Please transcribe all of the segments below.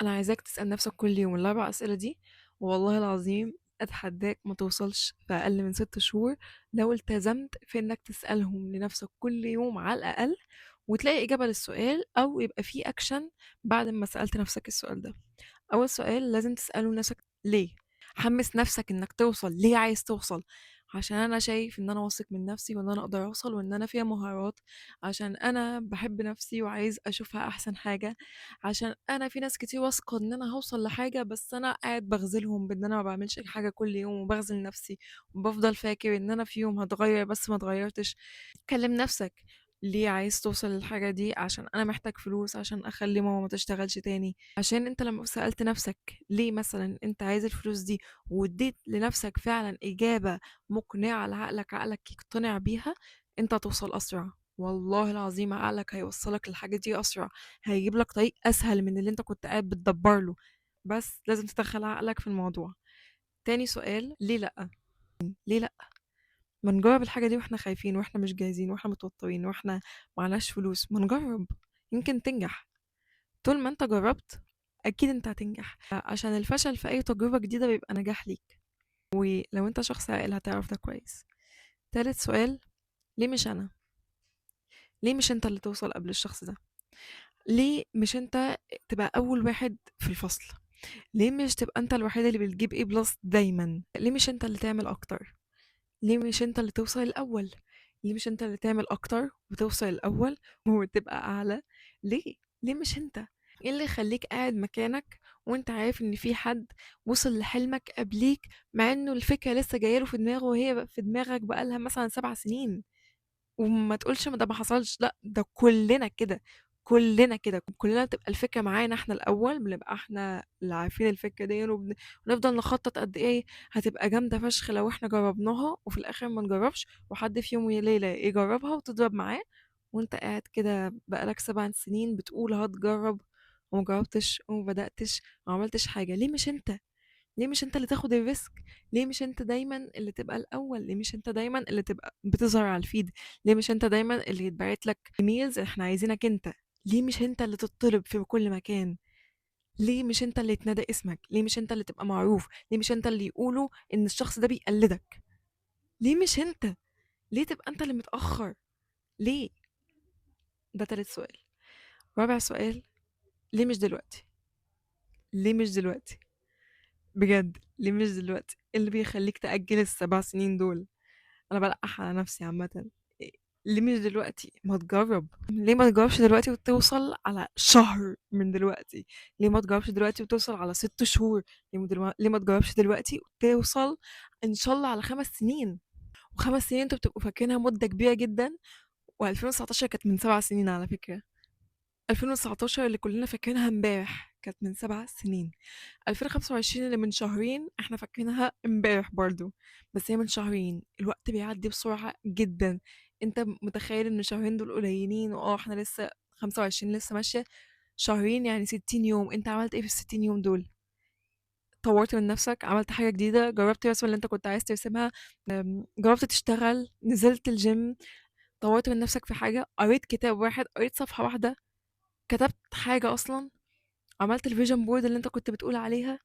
أنا عايزاك تسأل نفسك كل يوم ال4 أسئلة دي، والله العظيم أتحداك ما توصلش في أقل من 6 شهور لو التزمت في إنك تسألهم لنفسك كل يوم على الأقل، وتلاقي إجابة للسؤال أو يبقى في أكشن بعد ما سألت نفسك السؤال ده. أول سؤال لازم تسأله لنفسك ليه؟ حمس نفسك إنك توصل، ليه عايز توصل؟ عشان أنا شايف إن أنا واثق من نفسي وإن أنا أقدر أوصل وإن أنا فيها مهارات، عشان أنا بحب نفسي وعايز أشوفها أحسن حاجة، عشان أنا في ناس كتير واثقة إن أنا هوصل لحاجة بس أنا قاعد بخذلهم بإن أنا ما بعملش حاجة كل يوم وبخذل نفسي وبفضل فاكر إن أنا في يوم هتغير بس ما اتغيرتش. كلم نفسك ليه عايز توصل للحاجة دي؟ عشان أنا محتاج فلوس، عشان أخلي ماما ما تشتغلش تاني، عشان أنت لما سألت نفسك ليه مثلا أنت عايز الفلوس دي واديت لنفسك فعلا إجابة مقنعة لعقلك، عقلك يقتنع بيها، أنت هتوصل أسرع. والله العظيم عقلك هيوصلك للحاجة دي أسرع، هيجيب لك طريق أسهل من اللي أنت كنت قاعد بتدبر له. بس لازم تدخل عقلك في الموضوع. تاني سؤال، ليه لأ؟ ليه لأ؟ ما نجرب الحاجة دي واحنا خايفين واحنا مش جاهزين واحنا متوترين واحنا معناش فلوس، ما نجرب يمكن تنجح. طول ما انت جربت اكيد انت هتنجح، عشان الفشل في اي تجربة جديدة بيبقى نجاح ليك، ولو انت شخص عاقل هتعرف ده كويس. تالت سؤال، ليه مش انا؟ ليه مش انت اللي توصل قبل الشخص ده؟ ليه مش انت تبقى اول واحد في الفصل؟ ليه مش تبقى انت الوحيد اللي بتجيب ايه بلس دايما؟ ليه مش انت اللي تعمل اكتر؟ ليه مش انت اللي توصل الاول؟ ليه مش انت اللي تعمل اكتر وتوصل الاول وتبقى اعلى؟ ليه؟ ليه مش انت؟ ايه اللي يخليك قاعد مكانك وانت عارف ان في حد وصل لحلمك قبليك، مع انه الفكرة لسه جايله في دماغه وهي في دماغك بقالها مثلا 7 سنين؟ وما تقولش ما ده ما حصلش، لا ده كلنا كده، كلنا كده، كلنا بتبقى الفكرة معانا احنا الأول، بنبقى احنا اللي عارفين الفكرة دي ونفضل نخطط قد ايه هتبقى جامدة فشخ لو احنا جربناها، وفي الآخر ما نجربش وحد في يوم وليلة يجربها وتضرب معاه، وانت قاعد كده بقالك 7 سنين بتقول هتجرب ومجربتش ومبدأتش ومعملتش حاجة. ليه مش انت؟ ليه مش انت اللي تاخد الريسك؟ ليه مش انت دايما اللي تبقى الاول؟ ليه مش انت دايما اللي تبقى بتظهر على الفيد؟ ليه مش انت دايما اللي يتبعت لك ايميلز احنا عايزينك انت؟ ليه مش انت اللي تطلب في كل مكان؟ ليه مش انت اللي يتنادى اسمك؟ ليه مش انت اللي تبقى معروف؟ ليه مش انت اللي يقولوا ان الشخص ده بيقلدك؟ ليه مش انت؟ ليه تبقى انت اللي متأخر؟ ليه؟ ده تالت سؤال. رابع سؤال، ليه مش دلوقتي؟ ليه مش دلوقتي؟ بجد ليه مش دلوقتي؟ إيه اللي بيخليك تأجل ال7 سنين دول؟ انا بلقح على نفسي عامه. ليه مش دلوقتي؟ ما تجرب. ليه ما تجربش دلوقتي وتوصل على شهر من دلوقتي؟ ليه ما تجربش دلوقتي وتوصل على 6 شهور؟ ليه ما تجربش دلوقتي وتوصل ان شاء الله على 5 سنين؟ و5 سنين انتوا بتبقوا فاكرينها مدة كبيرة جدا، و2019 كانت من 7 سنين على فكرة. 2019 اللي كلنا فاكرينها امبارح كانت من 7 سنين. 2025 اللي من شهرين احنا فاكرينها امبارح برضو، بس هي من شهرين. الوقت بيعدي بسرعة جدا. انت متخيل ان شهرين دول قليلين؟ احنا لسه 25 لسه ماشية. شهرين يعني 60 يوم. انت عملت ايه في ال60 يوم دول؟ طورت من نفسك؟ عملت حاجة جديدة؟ جربت الرسمة اللي انت كنت عايز ترسمها؟ جربت تشتغل؟ نزلت الجيم؟ طورت من نفسك في حاجة؟ قريت كتاب واحد؟ قريت صفحة واحدة؟ كتبت حاجة أصلا؟ عملت الفيجن بورد اللي انت كنت بتقول عليها؟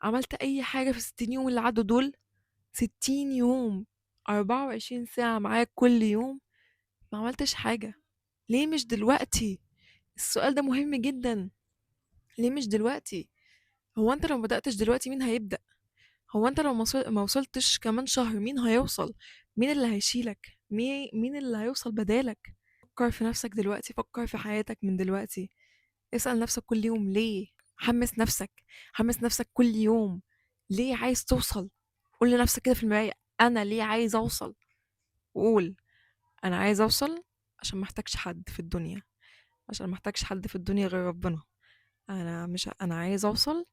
عملت أي حاجة في ال60 يوم اللي عدوا دول؟ 60 يوم، 24 ساعة معاك كل يوم، ما عملتش حاجة. ليه مش دلوقتي؟ السؤال ده مهم جدا. ليه مش دلوقتي؟ هو انت لو مبدأتش دلوقتي مين هيبدأ؟ هو انت لو ما وصلتش كمان شهر مين هيوصل؟ مين اللي هيشيلك؟ مين اللي هيوصل بدالك؟ فكر في نفسك دلوقتي، فكر في حياتك من دلوقتي. اسأل نفسك كل يوم ليه. حمس نفسك، حمس نفسك كل يوم. ليه عايز توصل؟ قول لنفسك كده في المراية، انا ليه عايز اوصل؟ وقول انا عايز اوصل عشان محتاجش حد في الدنيا، عشان محتاجش حد في الدنيا غير ربنا. انا مش انا عايز اوصل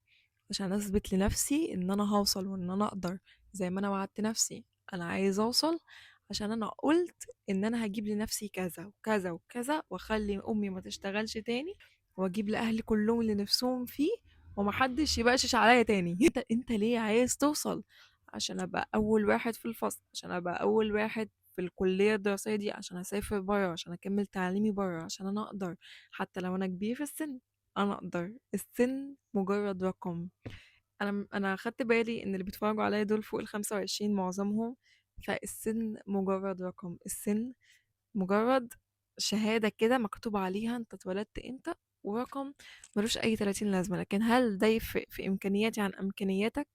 عشان اثبت لنفسي ان انا هوصل وان انا اقدر زي ما انا وعدت نفسي. انا عايز اوصل عشان انا قلت ان انا هجيب لنفسي كذا وكذا وكذا، واخلي امي ما تشتغلش تاني، واجيب لاهلي كلهم اللي نفسهم فيه، ومحدش يبقشش عليا تاني. انت ليه عايز توصل؟ عشان ابقى اول واحد في الفصل، عشان ابقى اول واحد في الكلية الدراسية دي، عشان اسافر برا، عشان اكمل تعليمي برا، عشان انا اقدر حتى لو انا كبير في السن أنا أقدر، السن مجرد رقم. أنا خدت بالي إن اللي بيتفرجوا عليا دول فوق ال25 معظمهم، فالسن مجرد رقم، السن مجرد شهادة كده مكتوب عليها انت اتولدت امتى، ورقم ملوش اي 30 لازمة. لكن هل ده يفرق في امكانياتي عن امكانياتك؟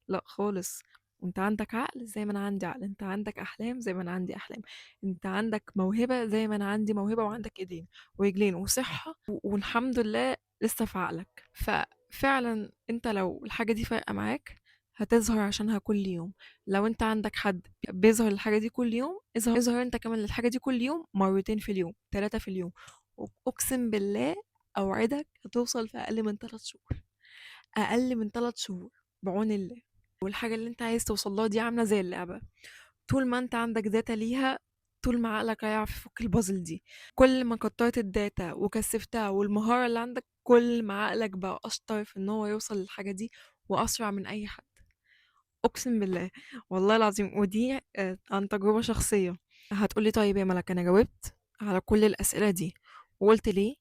لا خالص. انت عندك عقل زي ما انا عندي عقل، انت عندك احلام زي ما انا عندي احلام، انت عندك موهبة زي ما انا عندي موهبة، وعندك ايدين ورجلين وصحة والحمد لله لسه في عقلك. ففعلا انت لو الحاجة دي فارقة معاك هتظهر عشانها كل يوم. لو انت عندك حد بيظهر الحاجة دي كل يوم، اظهر انت كمان الحاجة دي كل يوم، مرتين في اليوم، 3 في اليوم، اقسم بالله اوعدك هتوصل في اقل من 3 شهور، اقل من 3 شهور بعون الله. والحاجة اللي انت عايز توصل لها دي عاملة زي اللعبة، طول ما انت عندك داتا ليها، طول ما عقلك هيعرف يفك البازل دي. كل ما كترت الداتا وكثفتها والمهارة اللي عندك، كل ما عقلك بقى اشطر في ان هو يوصل للحاجة دي، واسرع من اي حد. اقسم بالله، والله العظيم. ودي عن تجربة شخصية. هتقولي طيب يا ملك، انا جاوبت على كل الاسئلة دي وقلت ليه،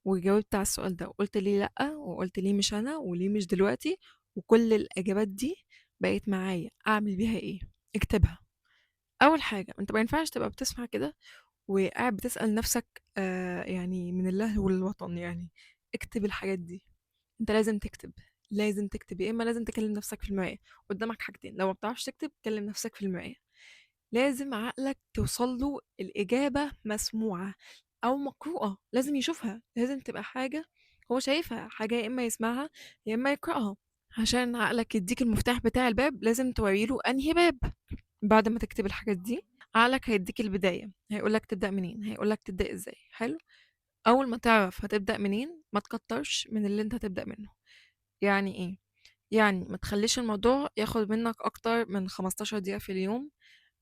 وجاوبت على السؤال ده وقلت ليه لأ، وقلت ليه مش انا وليه مش دلوقتي، وكل الاجابات دي بقيت معايا، اعمل بيها ايه؟ اكتبها. اول حاجة، انت ما ينفعش تبقى بتسمع كده وقاعد بتسأل نفسك يعني من الله والوطن يعني. اكتب الحاجات دي، انت لازم تكتب، لازم تكتب. يا اما لازم تكلم نفسك في المراية. قدامك حاجتين، لو ما بتعرفش تكتب كلم نفسك في المراية. لازم عقلك توصل له الإجابة مسموعة أو مقروءة، لازم يشوفها، لازم تبقى حاجة هو شايفها، حاجة يا إما يسمعها يا إما يقرأها. عشان عقلك يديك المفتاح بتاع الباب لازم توريله أنهي باب. بعد ما تكتب الحاجات دي، عقلك هيديك البداية، هيقولك تبدأ منين، هيقولك تبدأ ازاي. حلو. أول ما تعرف هتبدأ منين، ما تكترش من اللي انت هتبدأ منه. يعني ايه؟ يعني ما تخليش الموضوع ياخد منك أكتر من 15 دقيقة في اليوم.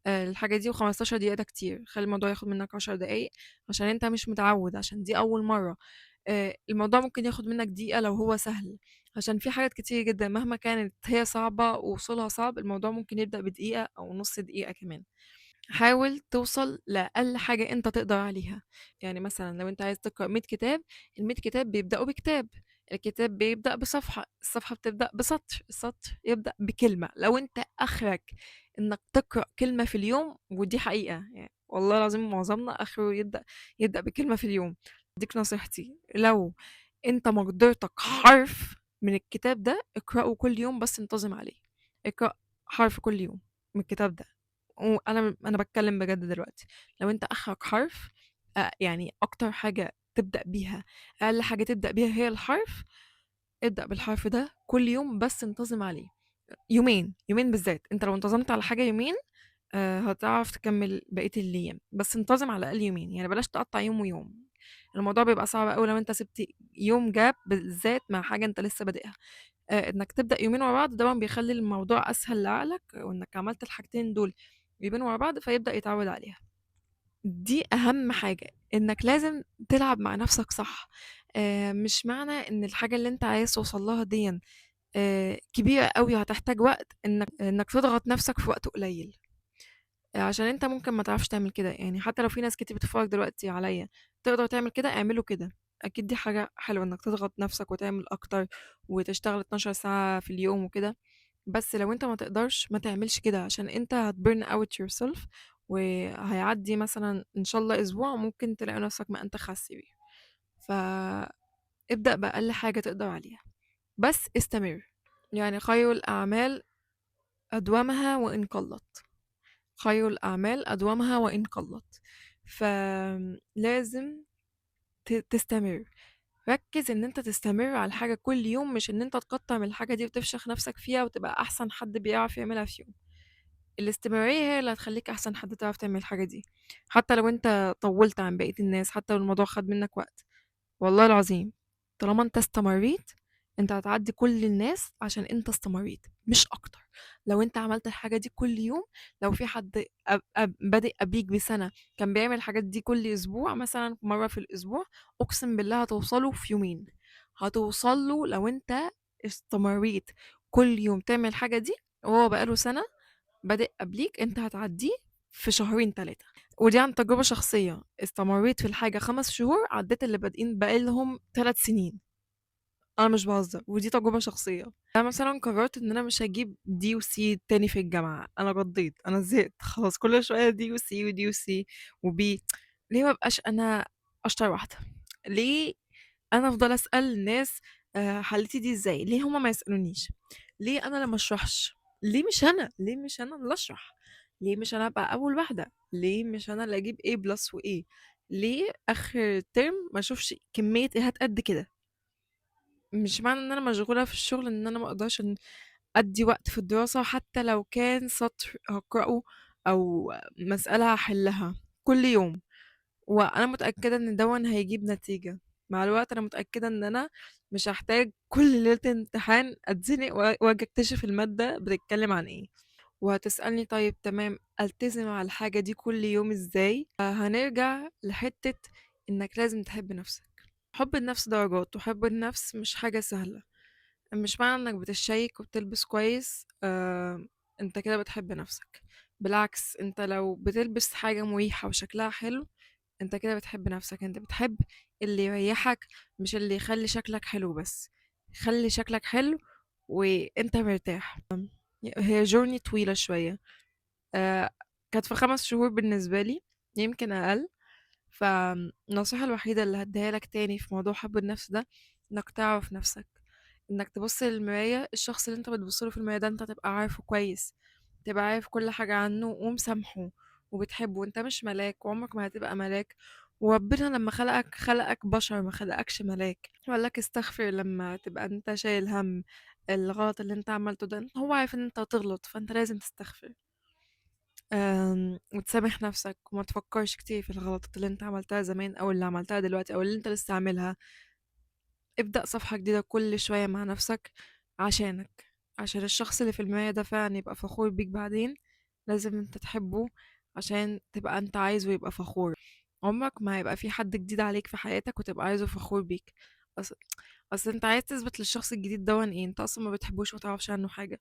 الحاجة دي، و15 دقيقة ده كتير. خلي الموضوع ياخد منك 10 دقايق، عشان انت مش متعود، عشان دي أول مرة. الموضوع ممكن ياخد منك دقيقة لو هو سهل، عشان في حاجات كتير جدا مهما كانت هي صعبة ووصولها صعب، الموضوع ممكن يبدأ بدقيقة أو نص دقيقة كمان. حاول توصل لأقل حاجة أنت تقدر عليها. يعني مثلا لو أنت عايز تقرأ 100 كتاب، ال100 كتاب بيبدأوا بكتاب، الكتاب بيبدأ بصفحة، الصفحة بتبدأ بسطر، السطر يبدأ بكلمة. لو أنت آخرك إنك تقرأ كلمة في اليوم، ودي حقيقة يعني والله العظيم معظمنا آخره يبدأ بكلمة في اليوم. ديك نصيحتي، لو أنت مقدرتك حرف من الكتاب ده، اقرأه كل يوم، بس انتظم عليه. اقرأ حرف كل يوم من الكتاب ده. وانا بتكلم بجد دلوقتي. لو انت اخرك حرف، يعني اكتر حاجة تبدأ بيها، اقل حاجة تبدأ بيها هي الحرف، ابدأ بالحرف ده كل يوم، بس انتظم عليه. يومين، يومين بالذات. انت لو انتظمت على حاجة يومين، هتعرف تكمل بقية الايام، بس انتظم على الاقل يومين. يعني بلاش تقطع يوم ويوم، الموضوع بيبقى صعب قوي لو انت سبت يوم جاب بالذات مع حاجة انت لسه بادئها. انك تبدأ يومين ورا بعض طبعا بيخلي الموضوع اسهل لعقلك، وانك عملت الحاجتين دول يومين ورا بعض فيبدأ يتعود عليها. دي اهم حاجة، انك لازم تلعب مع نفسك صح. مش معنى ان الحاجة اللي انت عايز توصل لها دي كبيرة قوي هتحتاج وقت، انك تضغط نفسك في وقت قليل. عشان انت ممكن ما تعرفش تعمل كده. يعني حتى لو في ناس كتير بتتفرج دلوقتي عليا تقدر تعمل كده، اعملوا كده. اكيد دي حاجة حلوة انك تضغط نفسك وتعمل اكتر، وتشتغل 12 ساعة في اليوم وكده. بس لو انت ما تقدرش، ما تعملش كده، عشان انت هتبرن اوت yourself، وهيعدي مثلا ان شاء الله اسبوع ممكن تلاقي نفسك ما انت خاسي بيه. فابدأ بأقل حاجة تقدر عليها، بس استمر. يعني خير الأعمال أدومها وإن قلت، خير الأعمال أدومها وإن قلت. فلازم تستمر. ركز ان انت تستمر على الحاجة كل يوم، مش ان انت تقطع من الحاجة دي وتفشخ نفسك فيها وتبقى احسن حد بيعرف يعملها في يوم. الاستمرارية هي اللي هتخليك احسن حد تعرف تعمل الحاجة دي. حتى لو انت طولت عن بقية الناس، حتى لو الموضوع خد منك وقت، والله العظيم طالما انت استمريت، انت هتعدي كل الناس عشان انت استمريت مش اكتر. لو انت عملت الحاجة دي كل يوم، لو في حد بادئ قبليك بسنة كان بيعمل الحاجات دي كل اسبوع، مثلا مرة في الاسبوع، اقسم بالله هتوصله في يومين. هتوصله لو انت استمريت كل يوم تعمل الحاجة دي، وهو بقاله سنة بادئ قبليك، انت هتعديه في شهرين 3. ودي عن تجربة شخصية، استمريت في الحاجة 5 شهور، عديت اللي بادئين بقالهم 3 سنين. أنا مش باهزر، ودي تجربة شخصية. أنا مثلًا قررت إن أنا مش هاجيب D وC تاني في الجامعة، أنا رديت، أنا زهقت خلاص كل شوية D وC وD وC وB. ليه ما ابقاش أنا أشطر واحدة؟ ليه أنا أفضل أسأل الناس حليتِ دي إزاي؟ ليه هُم ما يسألونيش؟ ليه أنا اللي ما أشرحش؟ ليه مش أنا؟ ليه مش أنا اللي أشرح؟ ليه مش أنا أبقى أول واحدة؟ ليه مش أنا اللي أجيب A+ وA؟ ليه آخر الترم ما أشوفش كمية إيهات قد كده؟ مش معنى إن أنا مشغولة في الشغل إن أنا ما أقدرش إن أدّي وقت في الدراسة حتى لو كان سطر هاقرأه أو مسألة هاحلها كل يوم، وأنا متأكدة إن دوًّا هيجيب نتيجة. مع الوقت أنا متأكدة إن أنا مش هاحتاج كل ليلة امتحان أتزنق وآجي أكتشف المادة بتتكلم عن إيه. وهتسألني طيب تمام ألتزم على الحاجة دي كل يوم إزاي؟ هنرجع لحتة إنك لازم تحب نفسك. حب النفس درجات، وحب النفس مش حاجة سهلة. مش معنى إنك بتشيك وبتلبس كويس أنت كده بتحب نفسك. بالعكس أنت لو بتلبس حاجة مريحة وشكلها حلو أنت كده بتحب نفسك. أنت بتحب اللي يريحك مش اللي يخلي شكلك حلو بس. خلي شكلك حلو وأنت مرتاح. هي جورني طويلة شوية. آه، كانت في 5 شهور بالنسبة لي، يمكن أقل. فالنصيحة الوحيدة اللي هديها لك تاني في موضوع حب النفس ده إنك تعرف نفسك، إنك تبص للمراية. الشخص اللي انت بتبصله في المراية ده انت تبقى عارفه كويس، تبقى عارف كل حاجة عنه ومسامحه وبتحبه. انت مش ملاك وعمرك ما هتبقى ملاك، وربنا لما خلقك خلقك بشر ما خلقكش ملاك. وقال لك استغفر لما تبقى انت شايل هم الغلط اللي انت عملته ده. هو عارف ان انت هتغلط فانت لازم تستغفر. وتسامح نفسك وما تفكرش كتير في الغلطات اللي انت عملتها زمان او اللي عملتها دلوقتي او اللي انت لسه عاملها. ابدأ صفحة جديدة كل شوية مع نفسك عشانك، عشان الشخص اللي في المراية ده فعلا يبقى فخور بيك بعدين. لازم انت تحبه عشان تبقى انت عايزه يبقى فخور. عمرك ما هيبقى في حد جديد عليك في حياتك وتبقى عايزه فخور بيك. اصل اصل انت عايز تثبت للشخص الجديد ده ايه؟ انت اصلا ما بتحبوش ومتعرفش عنه حاجة.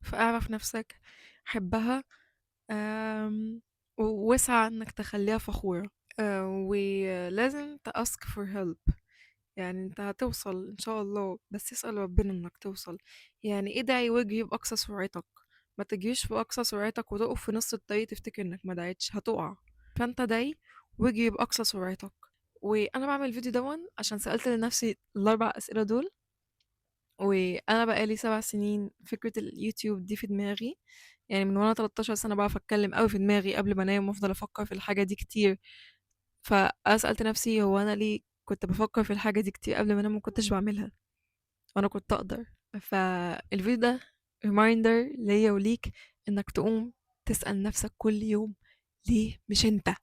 فاعرف نفسك، حبها، واسعى انك تخليها فخورة. ولازم تask for help. يعني انت هتوصل ان شاء الله، بس اسأل ربنا انك توصل. يعني ادعي واجري بأقصى سرعتك. ما تجريش في أقصى سرعتك وتقف في نص الطريق تفتكر انك ما دعيتش هتقع. فانت دعي واجري بأقصى سرعتك. وانا بعمل الفيديو دون عشان سألت لنفسي ال4 أسئلة دول. وانا بقالي 7 سنين فكرة اليوتيوب دي في دماغي. يعني من وانا 13 سنة بعرف اتكلم قوي في دماغي قبل ما انام وافضل افكر في الحاجة دي كتير. فسألت نفسي هو انا ليه كنت بفكر في الحاجة دي كتير قبل ما انام ما كنتش بعملها وانا كنت اقدر. فالفيديو ده ريمايندر ليا وليك انك تقوم تسأل نفسك كل يوم ليه مش انت.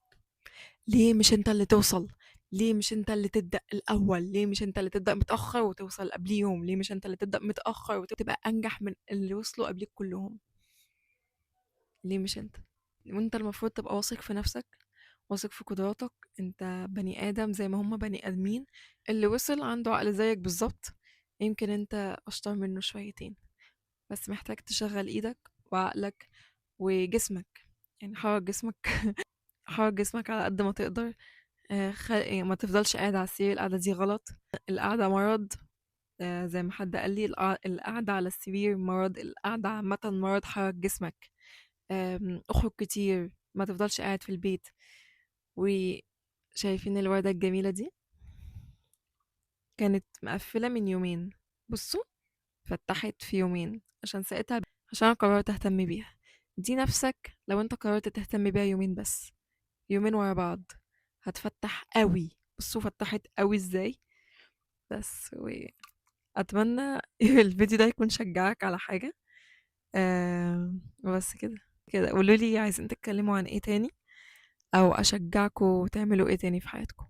ليه مش انت اللي توصل؟ ليه مش انت اللي تبدأ الأول؟ ليه مش انت اللي تبدأ متأخر وتوصل قبليه يوم؟ ليه مش انت اللي تبدأ متأخر وتبقى أنجح من اللي وصلوا قبليك كلهم؟ ليه مش انت؟ وانت المفروض تبقى واثق في نفسك، واثق في قدراتك. انت بني آدم زي ما هما بني آدمين. اللي وصل عنده عقل زيك بالظبط، يمكن انت أشطر منه شويتين، بس محتاج تشغل ايدك وعقلك وجسمك. يعني حرك جسمك حرك جسمك على قد ما تقدر. يعني ما تفضلش قاعد على السرير، القعدة دي غلط. القعدة مرض. زي ما حد قال لي القعدة على السرير مرض، القعدة عامة مرض. حرك جسمك. اخرج كتير، ما تفضلش قاعد في البيت. وشايفين الوردة الجميلة دي كانت مقفلة من يومين. بصوا، فتحت في يومين عشان ساعتها، عشان أنا قررت اهتم بيها. دي نفسك لو انت قررت تهتم بيها يومين بس، يومين ورا بعض، هتفتح قوي. بصوا فتحت قوي ازاي. بس اتمنى الفيديو ده يكون شجعك على حاجة. وبس كده. كده قولوا لي عايزين تتكلموا عن ايه تاني، او اشجعكم تعملوا ايه تاني في حياتكم.